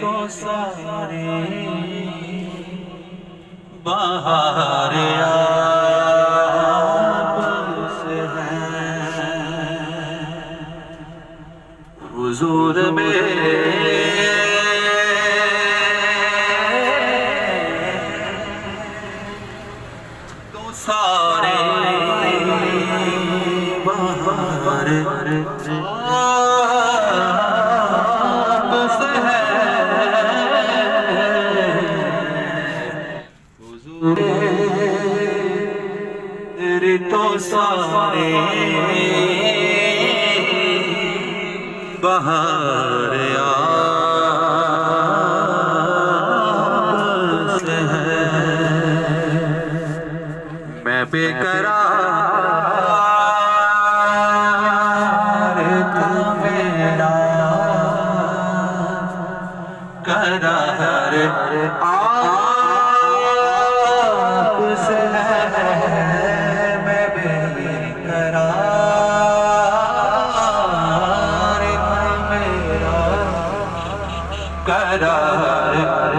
تو سارے بہار آپ سے ہیں حضور میں تو سارے بہار آپ سے تیرے تو سارے بہار آپ سے ہیں میں بے قرار تو میرا قرار آپ سے ہے میں بے قرار تو میرا قرار